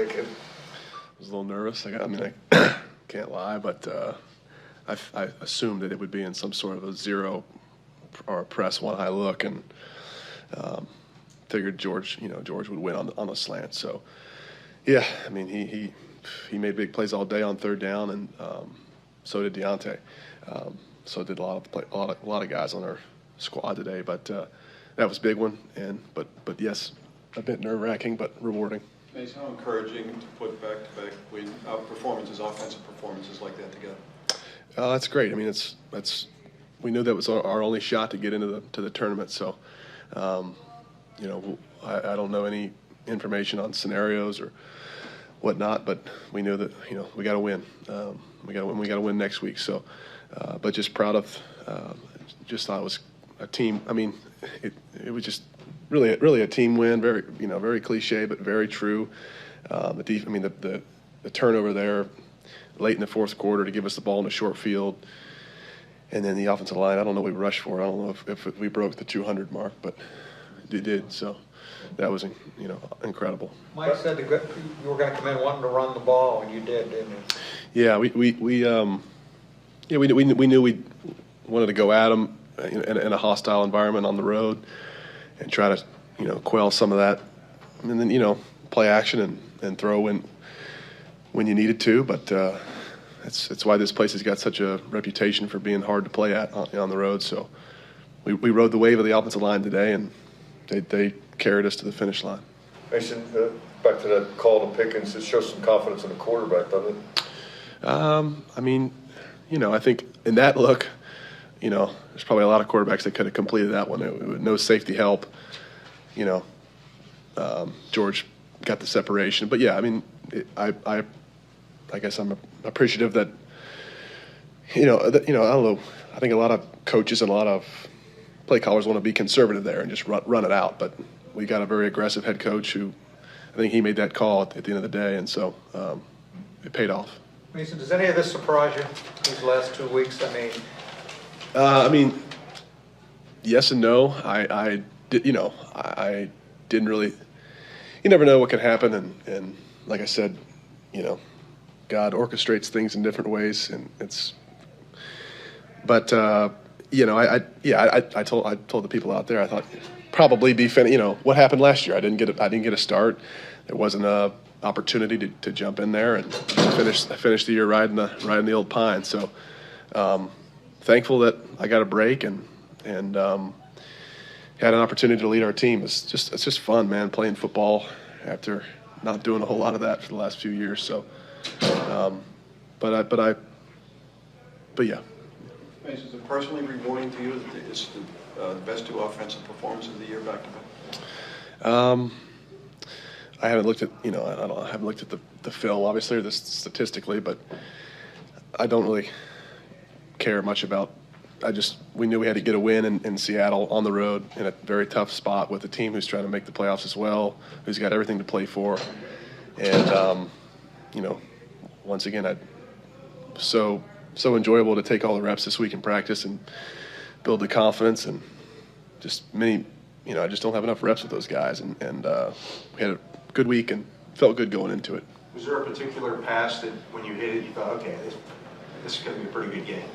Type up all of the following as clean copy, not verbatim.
thinking? I was a little nervous. I can't lie, but I assumed that it would be in some sort of a zero or a press one high look, and figured George would win on the slant. So, yeah, I mean he made big plays all day on third down, and so did Deontay. So did a lot of guys on our squad today, but that was a big one. But yes, a bit nerve-wracking, but rewarding. Mason, how encouraging to put back-to-back win performances, offensive performances like that together? That's great. I mean, we knew that was our only shot to get into the tournament. So, I don't know any information on scenarios or whatnot, but we knew that we got to win. We got to win next week. So, but just proud of. Just thought it was a team. I mean, it was just really a team win. Very cliche, but very true. The turnover there late in the fourth quarter to give us the ball in a short field, and then the offensive line. I don't know what we rushed for. I don't know if we broke the 200 mark, but we did. So that was incredible. Mike said you were going to come in wanting to run the ball, and you did, didn't you? Yeah, we knew we wanted to go at them in a hostile environment on the road and try to quell some of that, and then play action and throw when you needed to. But it's why this place has got such a reputation for being hard to play at on the road. So we rode the wave of the offensive line today, and they carried us to the finish line. Mason, back to that call to Pickens, it shows some confidence in the quarterback, doesn't it? I think in that look, there's probably a lot of quarterbacks that could have completed that one. No safety help. George got the separation, but yeah, I mean, I guess I'm appreciative that, I don't know. I think a lot of coaches and a lot of play callers want to be conservative there and just run it out, but we got a very aggressive head coach who, I think he made that call at the end of the day, and so it paid off. Mason, does any of this surprise you these last 2 weeks? I mean, yes and no. I didn't really. You never know what could happen, and like I said, God orchestrates things in different ways, and it's. But I told the people out there, I thought probably be what happened last year. I didn't get a start. There wasn't a opportunity to jump in there and finish the year riding the old pine. So thankful that I got a break and had an opportunity to lead our team. It's just fun, man, playing football after not doing a whole lot of that for the last few years. So, but yeah. Is it personally rewarding to you that it's the best two offensive performances of the year back to back? I haven't looked at I haven't looked at the film obviously or the statistically, but I don't really care much about. We knew we had to get a win in Seattle on the road in a very tough spot with a team who's trying to make the playoffs as well, who's got everything to play for, and once again, so enjoyable to take all the reps this week in practice and build the confidence and just I just don't have enough reps with those guys, and we had a good week and felt good going into it. Was there a particular pass that when you hit it, you thought, okay, this is going to be a pretty good game?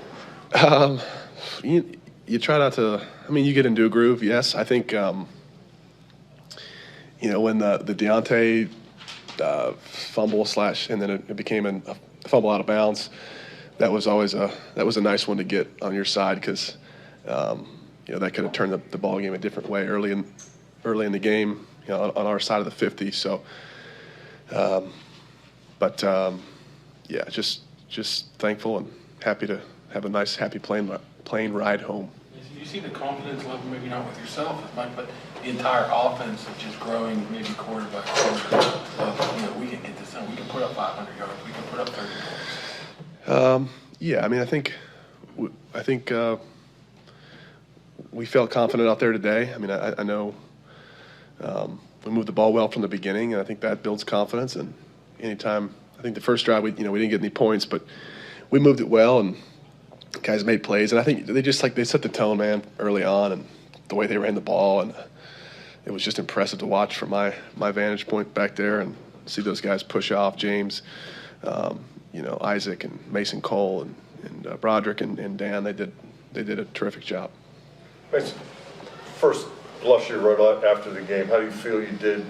You try not to. I mean, you get into a groove. Yes, I think. When the Deontay fumble and then it became a fumble out of bounds. That was a nice one to get on your side because that could have turned the ball game a different way early in the game. On our side of the 50. So, just thankful and happy to have a nice, happy plane ride home. You see the confidence level, maybe not with yourself, Mike, but the entire offense is just growing, maybe quarter by quarter. We can get this done. We can put up 500 yards. We can put up 30 points. Yeah, I mean, I think we felt confident out there today. I mean, I know we moved the ball well from the beginning, and I think that builds confidence. And anytime, I think the first drive we didn't get any points, but we moved it well, and guys made plays. And I think they set the tone, man, early on, and the way they ran the ball, and it was just impressive to watch from my vantage point back there. And see those guys push off, James, Isaac and Mason Cole and Broderick and Dan. They did a terrific job. First blush you right after the game, how do you feel you did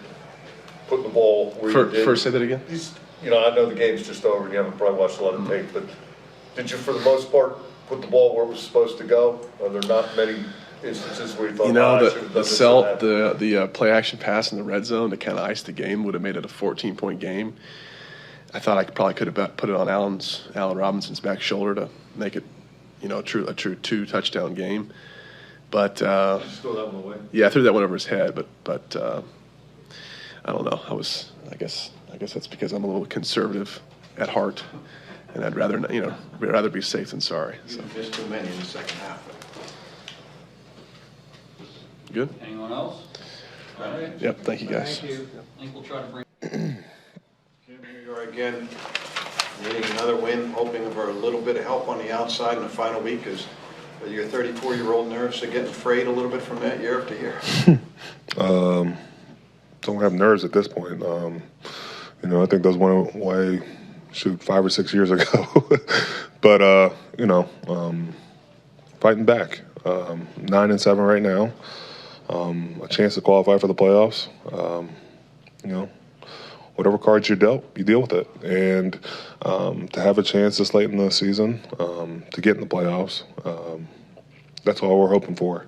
put the ball where you did? First, say that again? I know the game's just over and you haven't probably watched a lot of tape, but did you, for the most part, put the ball where it was supposed to go? Are there not many instances where you thought, I should have done the play action pass in the red zone to kind of ice the game would have made it a 14-point game. I thought I probably could have put it on Allen Robinson's back shoulder to make it, a true 2-touchdown game. But Did you throw that one away? yeah, I threw that one over his head. But I don't know. I guess that's because I'm a little conservative at heart, and I'd rather be safe than sorry. You missed too many in the second half. Good. Anyone else? All right. Yep. Thank you, guys. Thank you. I think we'll try to bring. Jim, here you are again, needing another win, hoping for a little bit of help on the outside in the final week. Is your 34-year-old nerves are getting frayed a little bit from that year after year? Don't have nerves at this point. I think those went away, 5 or 6 years ago. But, fighting back. 9-7 right now. A chance to qualify for the playoffs. Whatever cards you're dealt, you deal with it. And to have a chance this late in the season to get in the playoffs, that's all we're hoping for.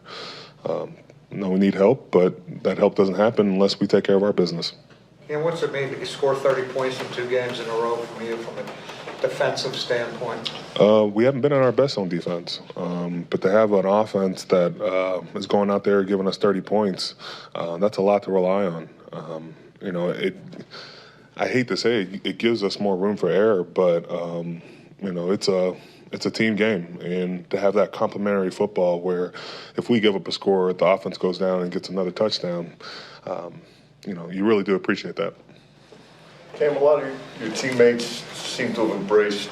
We need help, but that help doesn't happen unless we take care of our business. And what's it mean to score 30 points in 2 games in a row from you from a defensive standpoint? We haven't been at our best on defense, but to have an offense that is going out there giving us 30 points, that's a lot to rely on. I hate to say it gives us more room for error, but it's a team game, and to have that complementary football where if we give up a score, the offense goes down and gets another touchdown, you really do appreciate that. Cam, a lot of your teammates seem to have embraced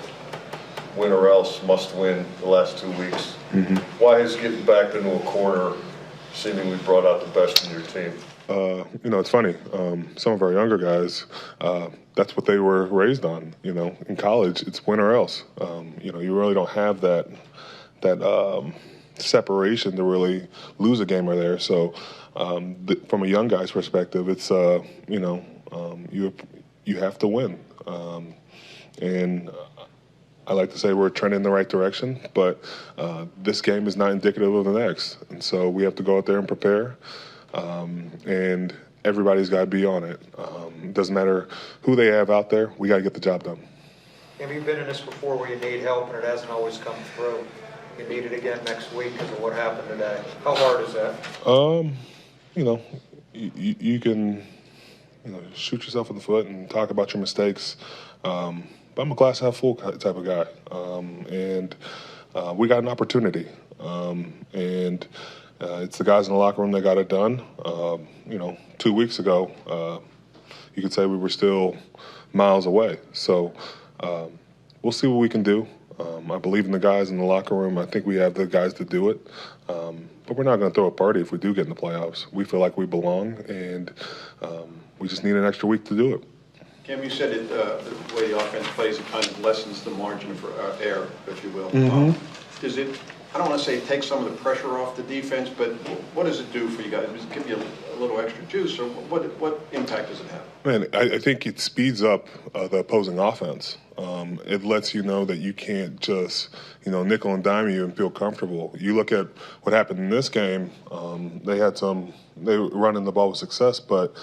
win or else, must win the last 2 weeks. Mm-hmm. Why has getting back into a corner seemingly brought out the best in your team? It's funny. Some of our younger guys, that's what they were raised on. In college, it's win or else. You really don't have that separation to really lose a game or there. So, from a young guy's perspective, it's you have to win. And I like to say we're trending in the right direction, but this game is not indicative of the next. And so we have to go out there and prepare. And everybody's got to be on it. It doesn't matter who they have out there. We got to get the job done. Have you been in this before where you need help and it hasn't always come through? You need it again next week because of what happened today. How hard is that? You can, shoot yourself in the foot and talk about your mistakes. But I'm a glass half full type of guy. And we got an opportunity. It's the guys in the locker room that got it done. 2 weeks ago, you could say we were still miles away. So we'll see what we can do. I believe in the guys in the locker room. I think we have the guys to do it. But we're not going to throw a party if we do get in the playoffs. We feel like we belong, and we just need an extra week to do it. Cam, you said it, the way the offense plays, it kind of lessens the margin for error, if you will. Mm-hmm. Does it, I don't want to say take some of the pressure off the defense, but what does it do for you guys? Does it give you a little extra juice, or what impact does it have? Man, I think it speeds up the opposing offense. It lets you know that you can't just, nickel and dime you and feel comfortable. You look at what happened in this game, they were running the ball with success, but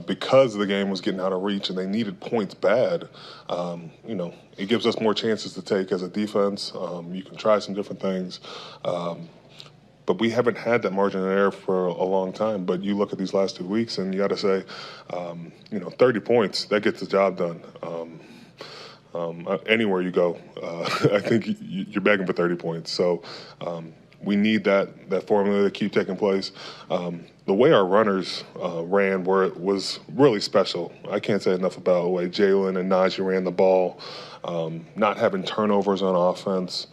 because the game was getting out of reach and they needed points bad, it gives us more chances to take as a defense. You can try some different things. But we haven't had that margin of error for a long time. But you look at these last 2 weeks and you got to say, 30 points, that gets the job done. Anywhere you go, I think you're begging for 30 points. So we need that formula to keep taking place. The way our runners ran was really special. I can't say enough about the way Jalen and Najee ran the ball, not having turnovers on offense.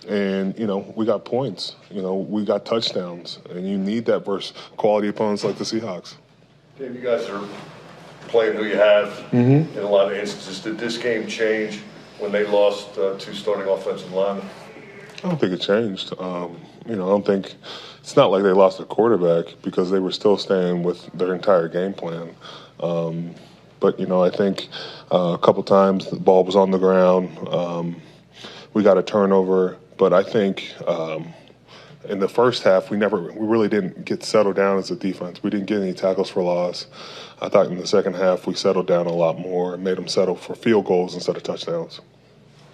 And, we got points. We got touchdowns. And you need that versus quality opponents like the Seahawks. Dave, you guys are playing who you have in a lot of instances. Did this game change when they lost two starting offensive linemen? I don't think it changed. I don't think it's not like they lost a quarterback because they were still staying with their entire game plan. But I think a couple times the ball was on the ground. We got a turnover, but I think in the first half we really didn't get settled down as a defense. We didn't get any tackles for loss. I thought in the second half we settled down a lot more and made them settle for field goals instead of touchdowns.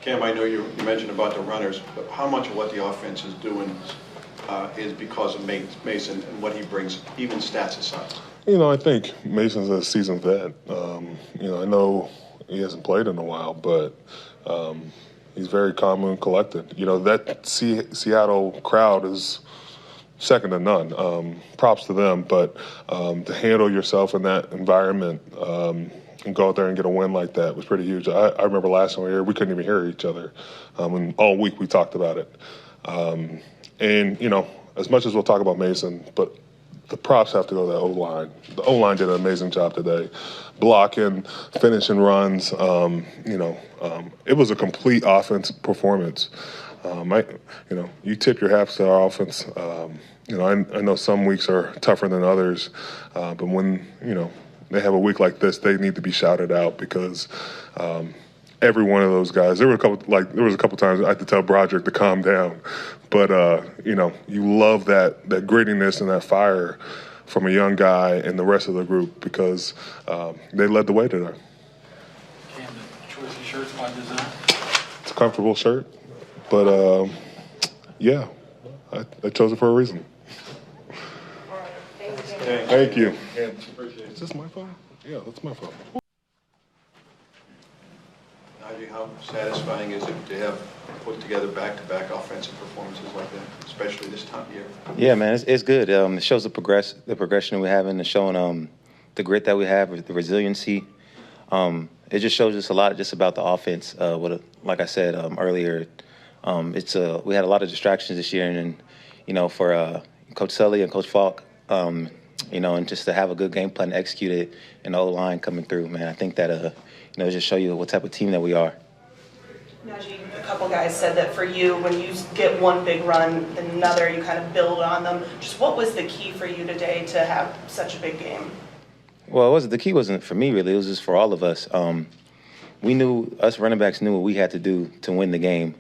Cam, I know you mentioned about the runners, but how much of what the offense is doing is because of Mason and what he brings, even stats aside? I think Mason's a seasoned vet. I know he hasn't played in a while, but he's very calm and collected. That Seattle crowd is second to none. Props to them, but to handle yourself in that environment and go out there and get a win like that was pretty huge. I remember last time we were here, we couldn't even hear each other. And all week we talked about it. As much as we'll talk about Mason, but the props have to go to the O-line. The O-line did an amazing job today. Blocking, finishing runs. It was a complete offense performance. You tip your hats to our offense. I know some weeks are tougher than others, but when, they have a week like this, they need to be shouted out because every one of those guys. There was a couple times I had to tell Broderick to calm down, but you love that grittiness and that fire from a young guy and the rest of the group because they led the way today. Cam, the choice of shirts by design. It's a comfortable shirt, but yeah, I chose it for a reason. Thank you. Is this my phone? Yeah, that's my phone. Najee, how satisfying is it to have put together back-to-back offensive performances like that, especially this time of year? Yeah, man, it's good. It shows the progression we have, and it's showing the grit that we have, the resiliency. It just shows us a lot just about the offense. Like I said earlier, we had a lot of distractions this year, and for Coach Sully and Coach Falk, and just to have a good game plan executed and the O-line coming through, man, I think that just show you what type of team that we are. Najee, a couple guys said that for you, when you get one big run, then another, you kind of build on them. Just what was the key for you today to have such a big game? Well, the key wasn't for me, really. It was just for all of us. Us running backs knew what we had to do to win the game.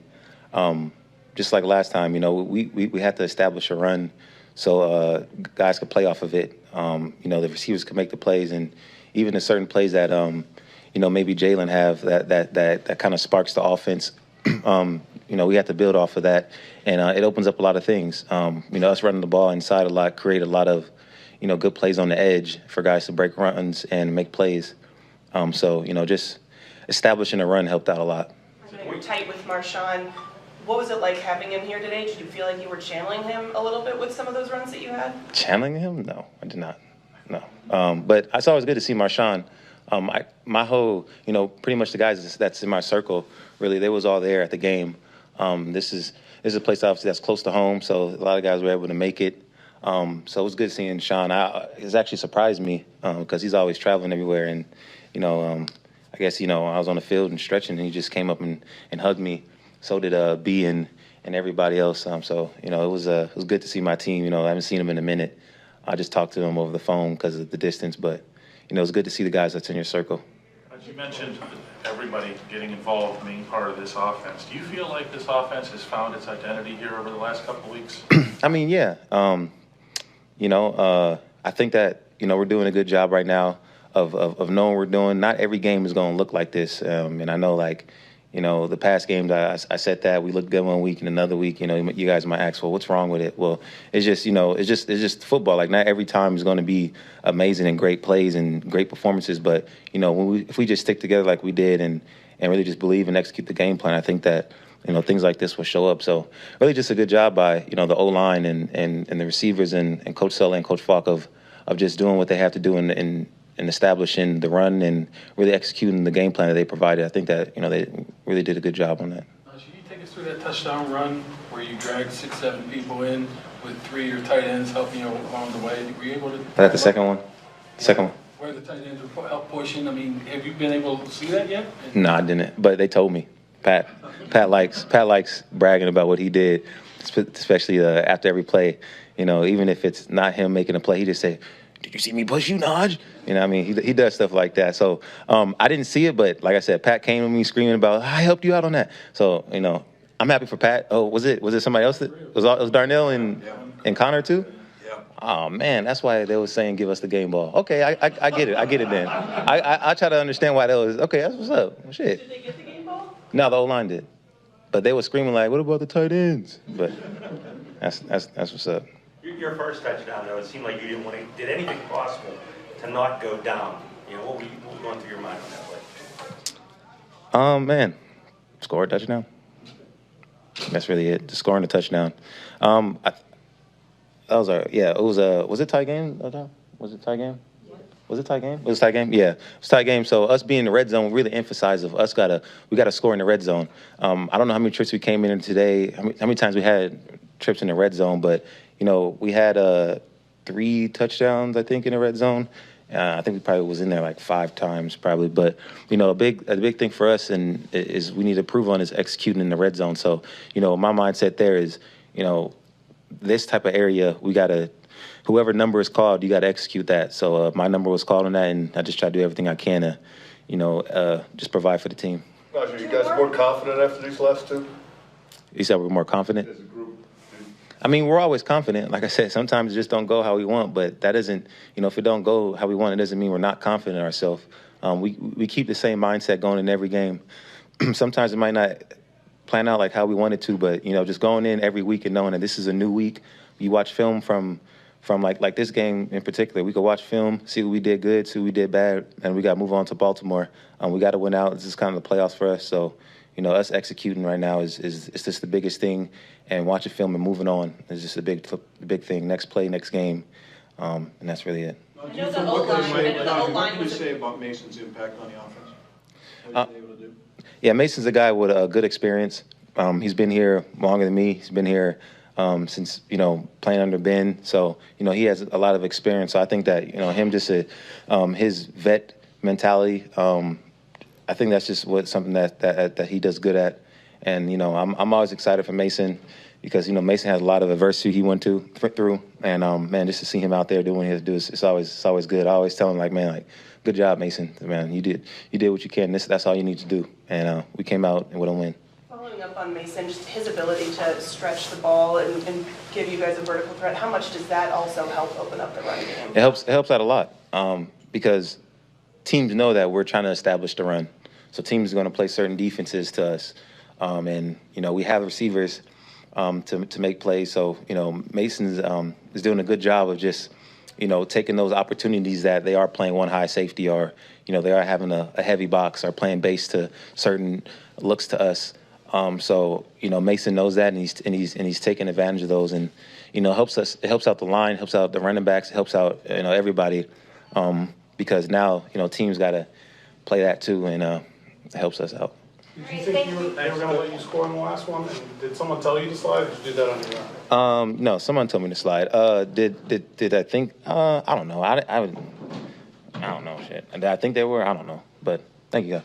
Just like last time, we had to establish a run so guys could play off of it. The receivers could make the plays, and even the certain plays that maybe Jalen have that kind of sparks the offense. We have to build off of that, and it opens up a lot of things. Us running the ball inside a lot create a lot of good plays on the edge for guys to break runs and make plays. Just establishing a run helped out a lot. You were tight with Marshawn. What was it like having him here today? Did you feel like you were channeling him a little bit with some of those runs that you had? Channeling him? No, I did not. No. But it's always good to see Marshawn. My whole, pretty much the guys that's in my circle, really, they was all there at the game. This is a place obviously that's close to home, so a lot of guys were able to make it. So it was good seeing Sean. It's actually surprised me because he's always traveling everywhere, and I guess I was on the field and stretching, and he just came up and hugged me. So did B and everybody else. So it was good to see my team. I haven't seen them in a minute. I just talked to them over the phone because of the distance, but it was good to see the guys that's in your circle. As you mentioned, everybody getting involved, being part of this offense. Do you feel like this offense has found its identity here over the last couple of weeks? I mean, yeah. I think that we're doing a good job right now of knowing what we're doing. Not every game is going to look like this, and I know the past games I said that we looked good one week and another week, you guys might ask, well, what's wrong with it? Well, it's just football. Like not every time is going to be amazing and great plays and great performances, but if we just stick together like we did and really just believe and execute the game plan, I think that things like this will show up. So really just a good job by the O-line and the receivers and Coach Sully and Coach Falk of just doing what they have to do and establishing the run and really executing the game plan that they provided. I think that they really did a good job on that. Can you take us through that touchdown run where you dragged 6-7 people in with 3 of your tight ends helping you along the way? Were you able to? Was that the second one? Second one. where the tight ends are help pushing? I mean, have you been able to see that yet? No, I didn't. But they told me. Pat likes bragging about what he did, especially after every play. You know, even if it's not him making a play, he just say, "Did you see me push you, Naj?" You know what I mean? He does stuff like that. So I didn't see it, but like I said, Pat came to me screaming about, "I helped you out on that." So, you know, I'm happy for Pat. Oh, was it somebody else? It was Darnell and Connor too? Yeah. Oh, man, that's why they was saying give us the game ball. Okay, I get it. I get it then. I try to understand why that was. Okay, that's what's up. Well, shit. Did they get the game ball? No, the O-line did. But they were screaming like, what about the tight ends? But that's what's up. Your first touchdown, though, it seemed like you did anything possible to not go down. You know, what was going through your mind on that play? Man, score a touchdown. That's really it. Just scoring a touchdown. Was it tie game that time? Was it tie game? Was it tie game? Was it tie game? Yeah, it was tie game. So us being in the red zone really emphasized of us we gotta score in the red zone. I don't know how many trips we came in today, how many times we had trips in the red zone, but you know, we had 3 touchdowns I think in the red zone. I think we probably was in there like 5 times probably, but you know, a big thing for us is we need to improve on is executing in the red zone. So you know, my mindset there is, you know, this type of area we gotta. Whoever number is called, you got to execute that. So my number was called on that, and I just try to do everything I can to, you know, just provide for the team. Najee, you guys more confident after these last 2? You said we're more confident? As a group? I mean, we're always confident. Like I said, sometimes it just don't go how we want, but that doesn't, you know, if it don't go how we want, it doesn't mean we're not confident in ourselves. We keep the same mindset going in every game. Sometimes it might not plan out like how we want it to, but, you know, just going in every week and knowing that this is a new week. You watch film from like this game in particular. We could watch film, see what we did good, see what we did bad, and we got to move on to Baltimore. We got to win out. This is kind of the playoffs for us. So, you know, us executing right now is just the biggest thing, and watching film and moving on is just a big thing. Next play, next game, and that's really it. I know the O-line. What can you say about Mason's impact on the offense? What he's able to do? Yeah, Mason's a guy with a good experience. He's been here longer than me. He's been here since, you know, playing under Ben. So, you know, he has a lot of experience. So I think that, you know, him just his vet mentality, I think that's just something that he does good at. And, you know, I'm always excited for Mason because, you know, Mason has a lot of adversity he went through. And, man, just to see him out there doing what he has to do, it's always good. I always tell him, like, man, like, good job, Mason. Man, you did what you can. That's all you need to do. And we came out with a win. Following up on Mason, just his ability to stretch the ball and give you guys a vertical threat, how much does that also help open up the run game? It helps out a lot because teams know that we're trying to establish the run. So teams are going to play certain defenses to us. And, you know, we have receivers to make plays. So, you know, Mason's is doing a good job of just, you know, taking those opportunities that they are playing one high safety or, you know, they are having a heavy box or playing base to certain looks to us. So, you know, Mason knows that and he's taking advantage of those and, you know, it helps out the line, helps out the running backs, it helps out, you know, everybody. Because now, you know, teams got to play that too and it helps us out. Did you think they were going to let you score in the last one? And did someone tell you to slide, or did you do that on your own? No, someone told me to slide. Did I think? I don't know. I don't know shit. Did I think they were? I don't know. But thank you, guys.